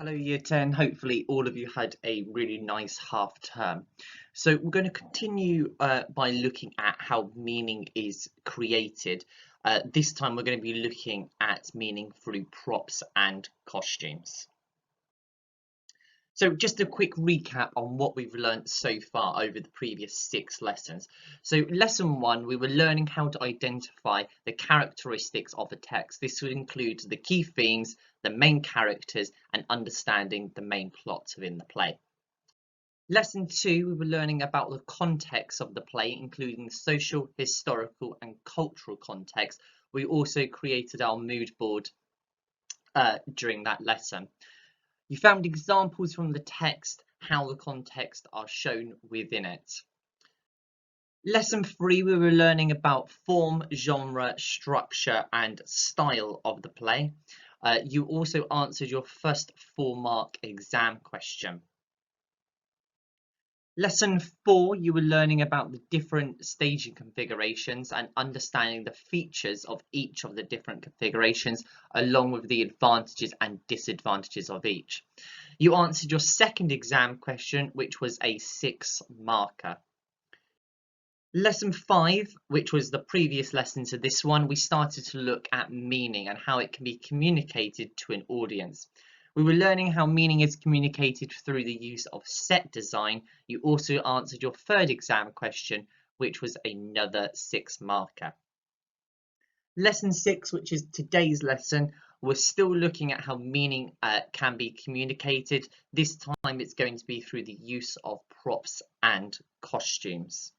Hello, Year 10. Hopefully, all of you had a really nice half term. So, we're going to continue by looking at how meaning is created. This time, we're going to be looking at meaning through props and costumes. So, just a quick recap on what we've learned so far over the previous 6 lessons. So, lesson 1, we were learning how to identify the characteristics of a text. This would include the key themes, the main characters, and understanding the main plots within the play. Lesson 2, we were learning about the context of the play, including the social, historical, and cultural context. We also created our mood board during that lesson. You found examples from the text, how the context are shown within it. Lesson 3, we were learning about form, genre, structure, and style of the play. You also answered your first 4-mark exam question. Lesson 4, you were learning about the different staging configurations and understanding the features of each of the different configurations, along with the advantages and disadvantages of each. You answered your second exam question, which was a 6-marker. Lesson 5, which was the previous lesson to this one, we started to look at meaning and how it can be communicated to an audience. We were learning how meaning is communicated through the use of set design. You also answered your third exam question, which was another 6-marker. Lesson 6, which is today's lesson, we're still looking at how meaning can be communicated. This time it's going to be through the use of props and costumes.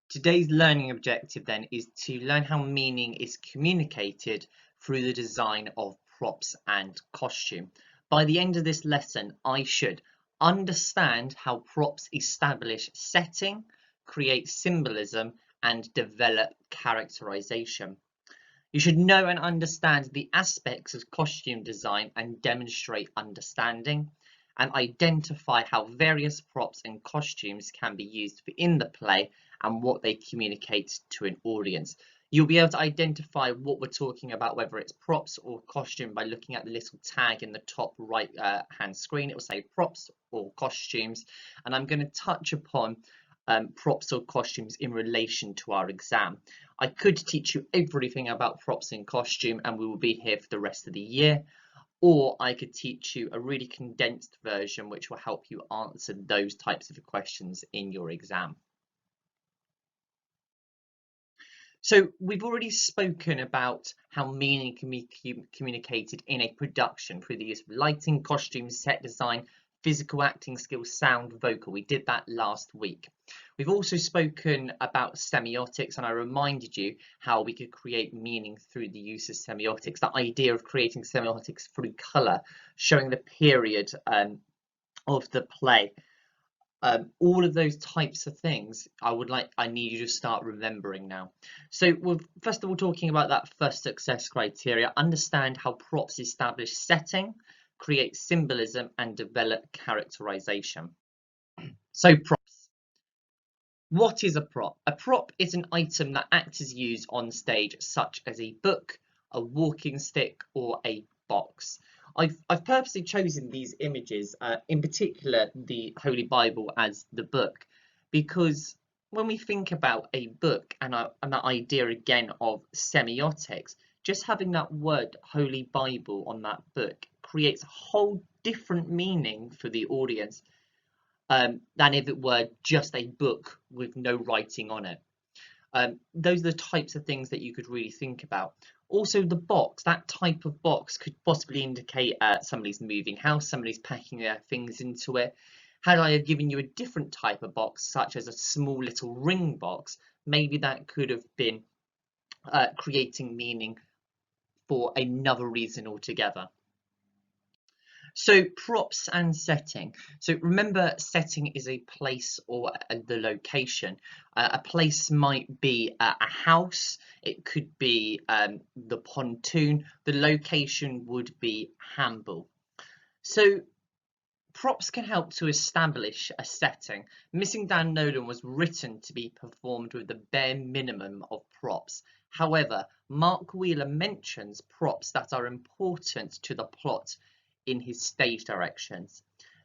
Today's learning objective then is to learn how meaning is communicated through the design of props and costume. By the end of this lesson, I should understand how props establish setting, create symbolism, and develop characterization. You should know and understand the aspects of costume design and demonstrate understanding, and identify how various props and costumes can be used within the play and what they communicate to an audience. You'll be able to identify what we're talking about, whether it's props or costume, by looking at the little tag in the top right hand screen. It will say props or costumes, and I'm going to touch upon props or costumes in relation to our exam. I could teach you everything about props and costume and we will be here for the rest of the year, or I could teach you a really condensed version which will help you answer those types of questions in your exam. So we've already spoken about how meaning can be communicated in a production through the use of lighting, costumes, set design, physical acting skills, sound, vocal. We did that last week. We've also spoken about semiotics, and I reminded you how we could create meaning through the use of semiotics, that idea of creating semiotics through colour, showing the period of the play. All of those types of things I need you to start remembering now. So we're first of all talking about that first success criteria. Understand how props establish setting, create symbolism, and develop characterization. So props. What is a prop? A prop is an item that actors use on stage, such as a book, a walking stick, or a box. I've purposely chosen these images, in particular the Holy Bible as the book, because when we think about a book and that idea again of semiotics, just having that word Holy Bible on that book creates a whole different meaning for the audience than if it were just a book with no writing on it. Those are the types of things that you could really think about. Also, the box, that type of box could possibly indicate somebody's moving house, somebody's packing their things into it. Had I have given you a different type of box, such as a small little ring box, maybe that could have been creating meaning for another reason altogether. So props and setting. So remember, setting is a place or the location. A place might be a house. It could be the pontoon. The location would be Hamble. So props can help to establish a setting. Missing Dan Nolan was written to be performed with the bare minimum of props. However, Mark Wheeler mentions props that are important to the plot in his stage directions.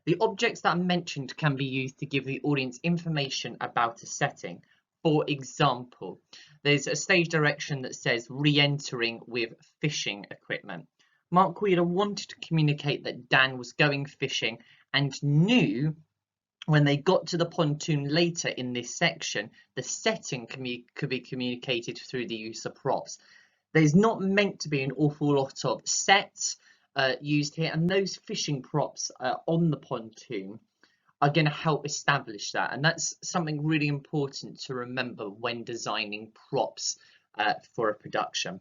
The objects that are mentioned can be used to give the audience information about a setting. For example, there's a stage direction that says re-entering with fishing equipment. Mark Wheeler wanted to communicate that Dan was going fishing and knew when they got to the pontoon later in this section, the setting could be communicated through the use of props. There's not meant to be an awful lot of sets used here, and those fishing props on the pontoon are going to help establish that, and that's something really important to remember when designing props for a production.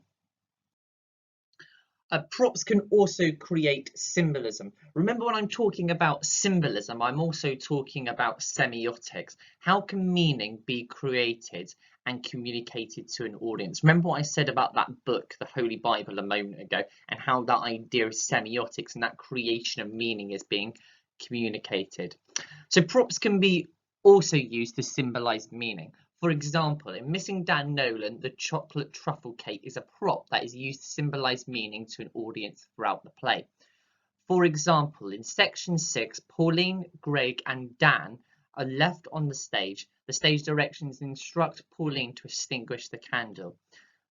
Props can also create symbolism. Remember, when I'm talking about symbolism, I'm also talking about semiotics. How can meaning be created and communicated to an audience? Remember what I said about that book, the Holy Bible, a moment ago, and how that idea of semiotics and that creation of meaning is being communicated. So props can be also used to symbolize meaning. For example, in Missing Dan Nolan, the chocolate truffle cake is a prop that is used to symbolize meaning to an audience throughout the play. For example, in section 6, Pauline, Greg and Dan are left on the stage. The stage directions instruct Pauline to extinguish the candle.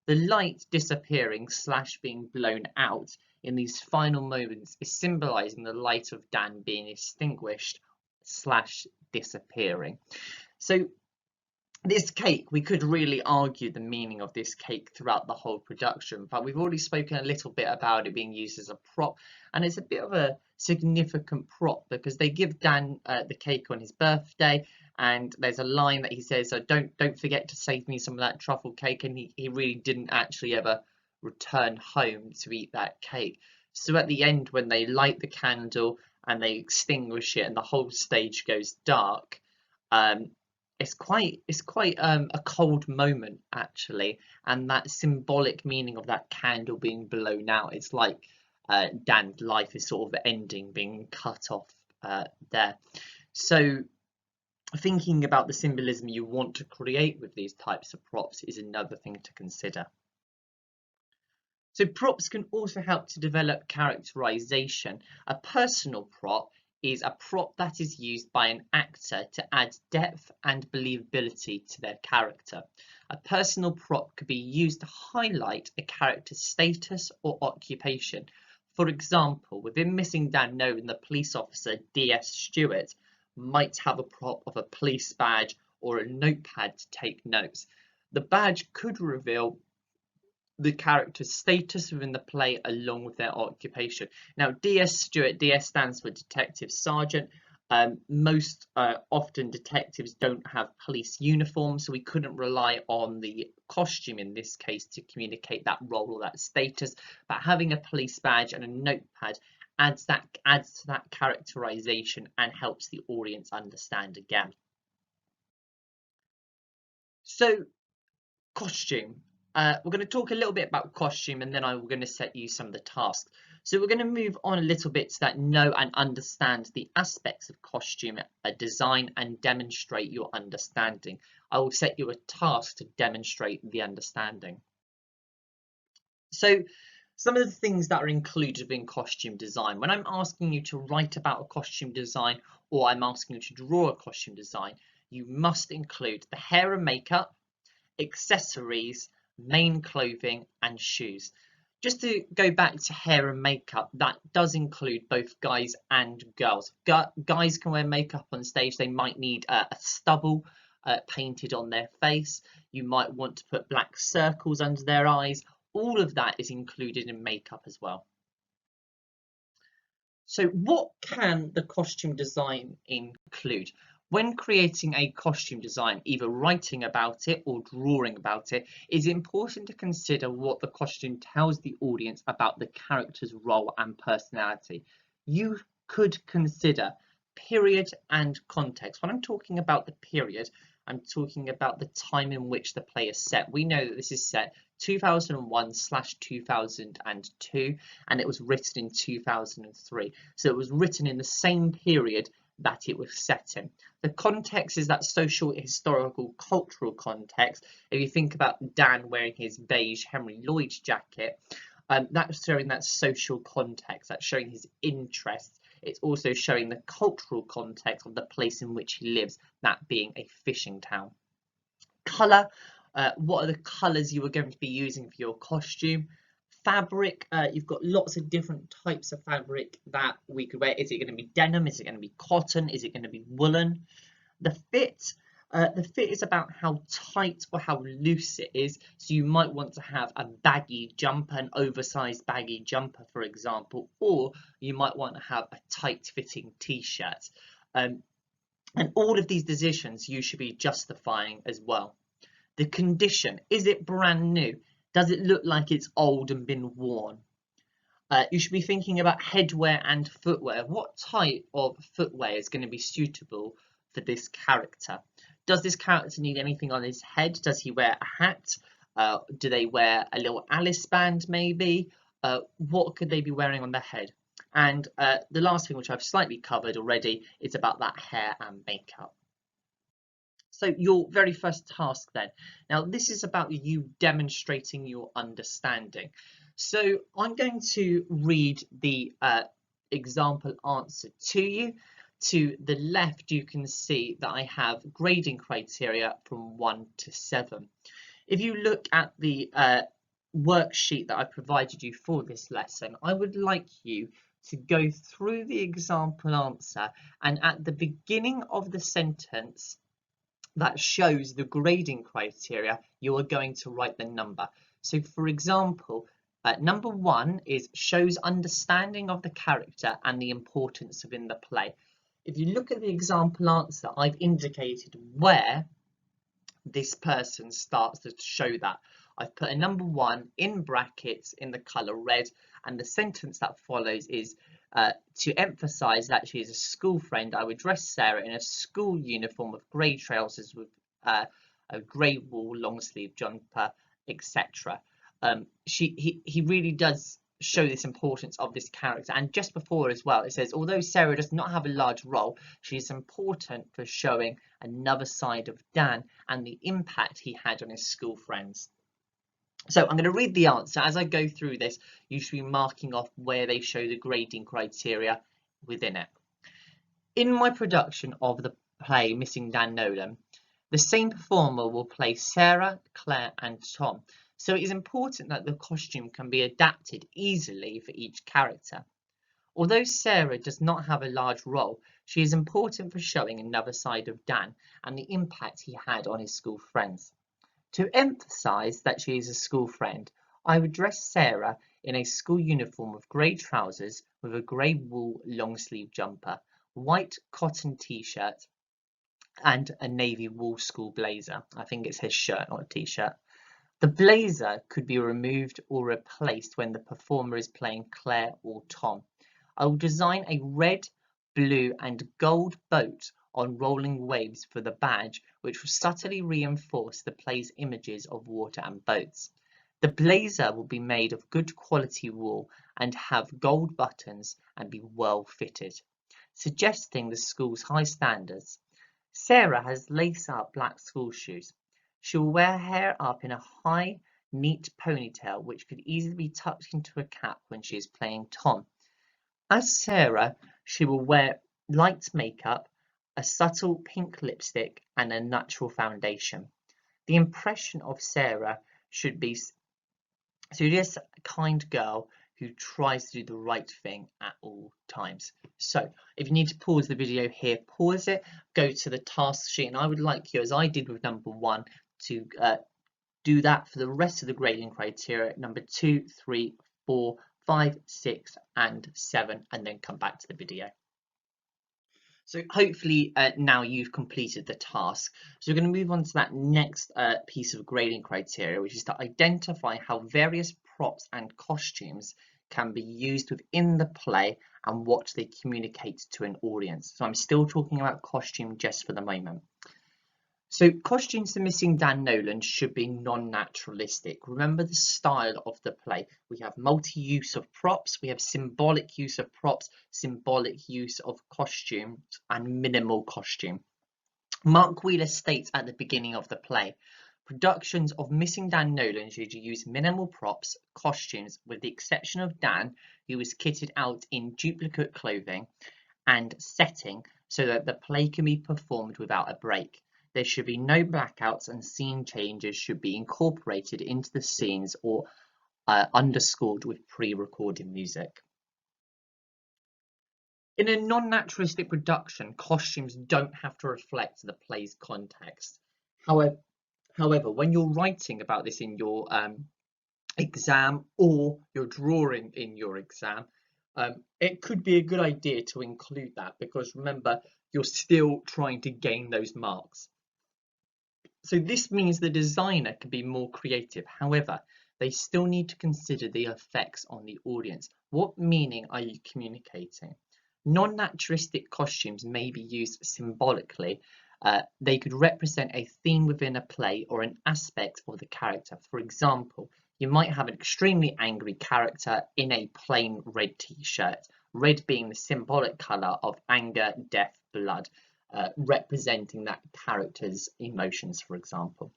The light disappearing / being blown out in these final moments is symbolizing the light of Dan being extinguished / disappearing. So this cake, we could really argue the meaning of this cake throughout the whole production, but we've already spoken a little bit about it being used as a prop, and it's a bit of a significant prop because they give Dan the cake on his birthday, and there's a line that he says, don't forget to save me some of that truffle cake, and he really didn't actually ever return home to eat that cake. So at the end, when they light the candle and they extinguish it and the whole stage goes dark, it's quite a cold moment actually, and that symbolic meaning of that candle being blown out, it's like Dan's life is sort of ending, being cut off there. So thinking about the symbolism you want to create with these types of props is another thing to consider. So props can also help to develop characterization. A personal prop is a prop that is used by an actor to add depth and believability to their character. A personal prop could be used to highlight a character's status or occupation. For example, within Missing Dan Nolan, the police officer DS Stewart might have a prop of a police badge or a notepad to take notes. The badge could reveal the character's status within the play along with their occupation. Now, DS Stewart, DS stands for Detective Sergeant. Most often detectives don't have police uniforms, so we couldn't rely on the costume in this case to communicate that role or that status, but having a police badge and a notepad adds to that characterization and helps the audience understand again. So costume. We're going to talk a little bit about costume, and then I'm going to set you some of the tasks. So we're going to move on a little bit to that know and understand the aspects of costume design and demonstrate your understanding. I will set you a task to demonstrate the understanding. So some of the things that are included in costume design. When I'm asking you to write about a costume design or I'm asking you to draw a costume design, you must include the hair and makeup, accessories, main clothing and shoes. Just to go back to hair and makeup, that does include both guys and girls. Guys can wear makeup on stage. They might need a stubble painted on their face. You might want to put black circles under their eyes. All of that is included in makeup as well. So what can the costume design include? When creating a costume design, either writing about it or drawing about it, it's important to consider what the costume tells the audience about the character's role and personality. You could consider period and context. When I'm talking about the period, I'm talking about the time in which the play is set. We know that this is set 2001/2002, and it was written in 2003. So it was written in the same period that it was set in. The context is that social, historical, cultural context. If you think about Dan wearing his beige Henry Lloyd jacket, That's showing that social context, that's showing his interests. It's also showing the cultural context of the place in which he lives, that being a fishing town. Colour, what are the colours you are going to be using for your costume? Fabric, you've got lots of different types of fabric that we could wear. Is it going to be denim? Is it going to be cotton? Is it going to be woolen? The fit is about how tight or how loose it is. So you might want to have a baggy jumper, an oversized baggy jumper, for example, or you might want to have a tight fitting t-shirt. And all of these decisions you should be justifying as well. The condition, is it brand new? Does it look like it's old and been worn? You should be thinking about headwear and footwear. What type of footwear is going to be suitable for this character? Does this character need anything on his head? Does he wear a hat? Do they wear a little Alice band maybe? What could they be wearing on their head? And the last thing, which I've slightly covered already, is about that hair and makeup. So your very first task then. Now this is about you demonstrating your understanding. So I'm going to read the example answer to you. To the left, you can see that I have grading criteria from 1 to 7. If you look at the worksheet that I provided you for this lesson, I would like you to go through the example answer, and at the beginning of the sentence that shows the grading criteria, you are going to write the number. So for example, number 1 is shows understanding of the character and the importance of in the play. If you look at the example answer, I've indicated where this person starts to show that. I've put a number 1 in brackets in the colour red, and the sentence that follows is to emphasise that she is a school friend, I would dress Sarah in a school uniform of grey trousers with a grey wool long sleeve jumper, etc. He really does show this importance of this character. And just before as well, it says, although Sarah does not have a large role, she is important for showing another side of Dan and the impact he had on his school friends. So I'm going to read the answer. As I go through this, you should be marking off where they show the grading criteria within it. In my production of the play Missing Dan Nolan, the same performer will play Sarah, Claire and Tom. So it is important that the costume can be adapted easily for each character. Although Sarah does not have a large role, she is important for showing another side of Dan and the impact he had on his school friends. To emphasise that she is a school friend, I would dress Sarah in a school uniform of grey trousers with a grey wool long sleeve jumper, white cotton t-shirt and a navy wool school blazer. I think it says shirt, not a t-shirt. The blazer could be removed or replaced when the performer is playing Claire or Tom. I will design a red, blue and gold boat on rolling waves for the badge, which will subtly reinforce the play's images of water and boats. The blazer will be made of good quality wool and have gold buttons and be well fitted, suggesting the school's high standards. Sarah has lace-up black school shoes. She will wear her hair up in a high, neat ponytail which could easily be tucked into a cap when she is playing Tom. As Sarah, she will wear light makeup, a subtle pink lipstick and a natural foundation. The impression of Sarah should be just a kind girl who tries to do the right thing at all times. So if you need to pause the video here, pause it, go to the task sheet, and I would like you, as I did with number 1, to do that for the rest of the grading criteria, number 2, 3, 4, 5, 6 and 7, and then come back to the video. So hopefully now you've completed the task. So we're going to move on to that next piece of grading criteria, which is to identify how various props and costumes can be used within the play and what they communicate to an audience. So I'm still talking about costume just for the moment. So costumes for Missing Dan Nolan should be non-naturalistic. Remember the style of the play. We have multi-use of props, we have symbolic use of props, symbolic use of costume and minimal costume. Mark Wheeler states at the beginning of the play, Productions of Missing Dan Nolan should use minimal props, costumes, with the exception of Dan, who was kitted out in duplicate clothing, and setting so that the play can be performed without a break. There should be no blackouts and scene changes should be incorporated into the scenes or underscored with pre-recorded music. In a non-naturalistic production, costumes don't have to reflect the play's context. However, when you're writing about this in your exam or you're drawing in your exam, it could be a good idea to include that, because remember, you're still trying to gain those marks. So this means the designer can be more creative. However, they still need to consider the effects on the audience. What meaning are you communicating? Non-naturalistic costumes may be used symbolically. They could represent a theme within a play or an aspect of the character. For example, you might have an extremely angry character in a plain red t-shirt, red being the symbolic colour of anger, death, blood, representing that character's emotions, for example.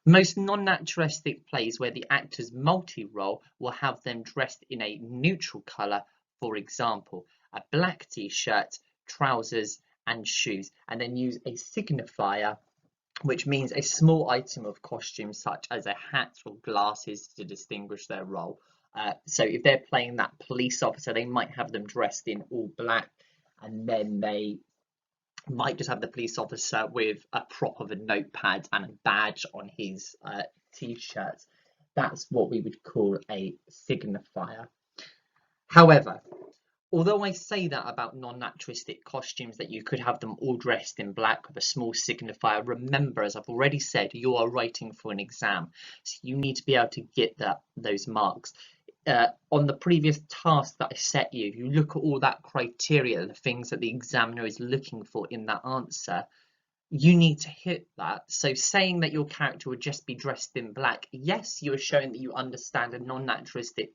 Most non-naturalistic plays where the actors multi-role will have them dressed in a neutral colour, for example, a black t-shirt, trousers and shoes, and then use a signifier, which means a small item of costume such as a hat or glasses to distinguish their role. So if they're playing that police officer, they might have them dressed in all black, and then they might just have the police officer with a prop of a notepad and a badge on his t-shirt. That's what we would call a signifier. However, although I say that about non-naturalistic costumes, that you could have them all dressed in black with a small signifier, remember, as I've already said, you are writing for an exam, so you need to be able to get those marks. On the previous task that I set you, if you look at all that criteria, the things that the examiner is looking for in that answer, you need to hit that. So saying that your character would just be dressed in black, yes, you are showing that you understand a non-naturalistic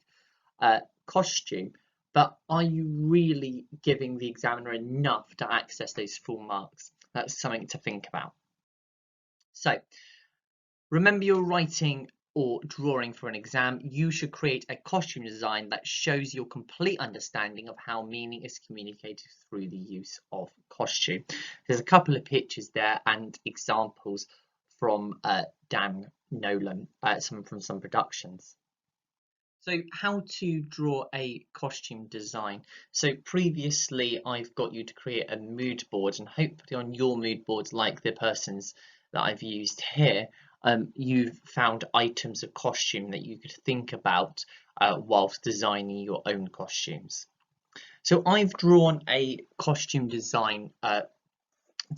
costume, but are you really giving the examiner enough to access those full marks? That's something to think about. So remember, you're writing or drawing for an exam. You should create a costume design that shows your complete understanding of how meaning is communicated through the use of costume. There's a couple of pictures there and examples from Dan Nolan, from some productions. So how to draw a costume design. So previously I've got you to create a mood board, and hopefully on your mood boards, like the person's that I've used here, you've found items of costume that you could think about whilst designing your own costumes. So I've drawn a costume design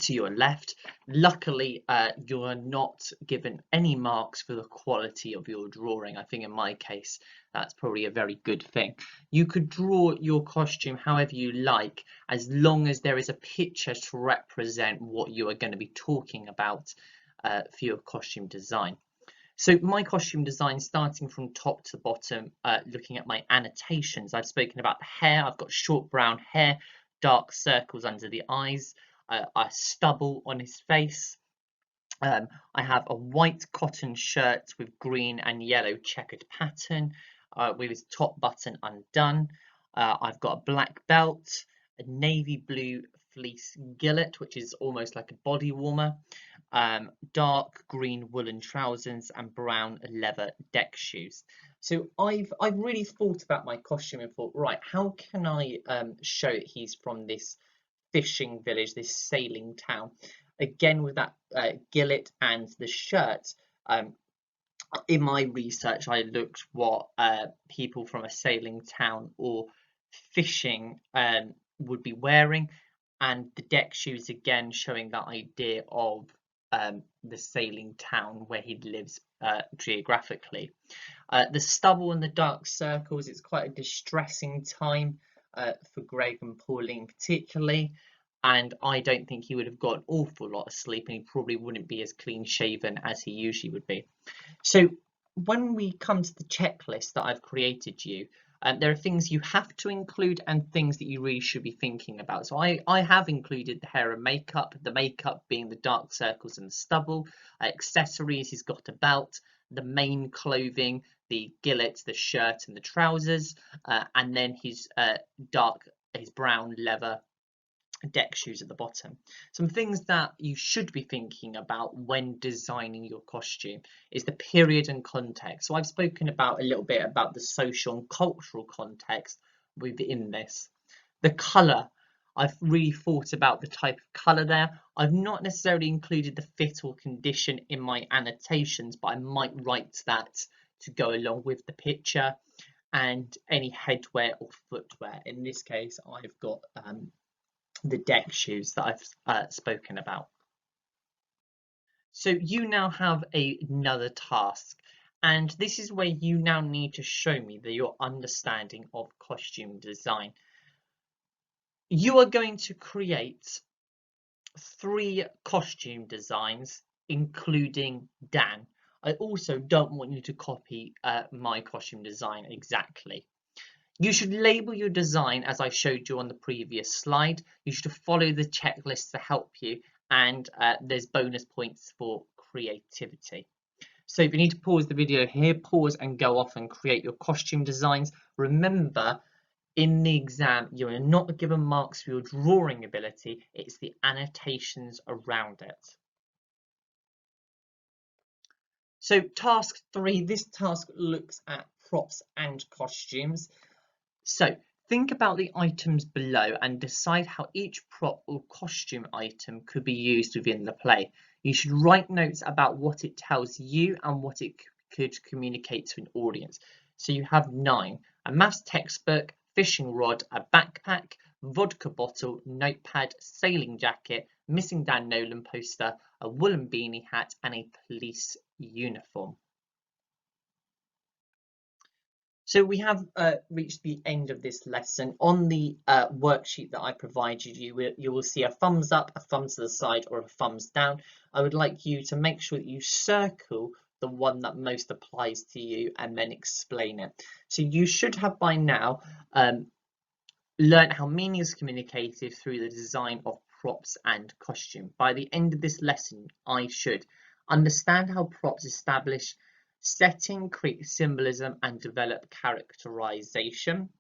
to your left. Luckily, you are not given any marks for the quality of your drawing. I think in my case, that's probably a very good thing. You could draw your costume however you like, as long as there is a picture to represent what you are going to be talking about for your costume design. So my costume design, starting from top to bottom, looking at my annotations, I've spoken about the hair. I've got short brown hair, dark circles under the eyes, a stubble on his face. I have a white cotton shirt with green and yellow checkered pattern with his top button undone. I've got a black belt, a navy blue fleece gillet, which is almost like a body warmer, dark green woolen trousers and brown leather deck shoes. So I've really thought about my costume and thought, right, how can I show that he's from this fishing village, this sailing town? Again, with that gillet and the shirt, in my research, I looked what people from a sailing town or fishing would be wearing, and the deck shoes, again showing that idea of the sailing town where he lives geographically. The stubble and the dark circles, it's quite a distressing time for Greg and Pauline particularly, and I don't think he would have got an awful lot of sleep, and he probably wouldn't be as clean shaven as he usually would be. So when we come to the checklist that I've created you, There are things you have to include and things that you really should be thinking about. So I have included the hair and makeup, the makeup being the dark circles and the stubble, accessories, he's got a belt, the main clothing, the gillets, the shirt and the trousers, and then his brown leather deck shoes at the bottom. Some things that you should be thinking about when designing your costume is the period and context. So I've spoken about a little bit about the social and cultural context within this. The colour, I've really thought about the type of colour there. I've not necessarily included the fit or condition in my annotations, but I might write that to go along with the picture, and any headwear or footwear. In this case, I've got the deck shoes that I've spoken about. So you now have another task, and this is where you now need to show me your understanding of costume design. You are going to create 3 costume designs, including Dan. I also don't want you to copy my costume design exactly. You should label your design as I showed you on the previous slide. You should follow the checklist to help you, and there's bonus points for creativity. So if you need to pause the video here, pause and go off and create your costume designs. Remember, in the exam, you are not given marks for your drawing ability, it's the annotations around it. So task 3, this task looks at props and costumes. So think about the items below and decide how each prop or costume item could be used within the play. You should write notes about what it tells you and what it could communicate to an audience. So you have 9: a maths textbook, fishing rod, a backpack, vodka bottle, notepad, sailing jacket, missing Dan Nolan poster, a woolen beanie hat, and a police uniform. So we have reached the end of this lesson. On the worksheet that I provided you, you will see a thumbs up, a thumbs to the side, or a thumbs down. I would like you to make sure that you circle the one that most applies to you and then explain it. So you should have by now learned how meaning is communicated through the design of props and costume. By the end of this lesson, I should understand how props establish setting, create symbolism, and develop characterization.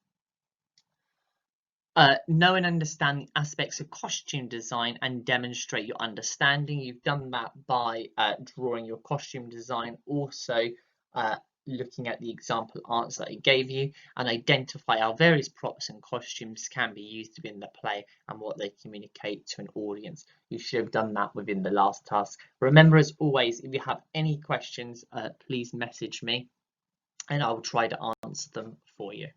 Know and understand the aspects of costume design and demonstrate your understanding. You've done that by drawing your costume design, also looking at the example answer that I gave you, and identify how various props and costumes can be used within the play and what they communicate to an audience. You should have done that within the last task. Remember, as always, if you have any questions, please message me and I will try to answer them for you.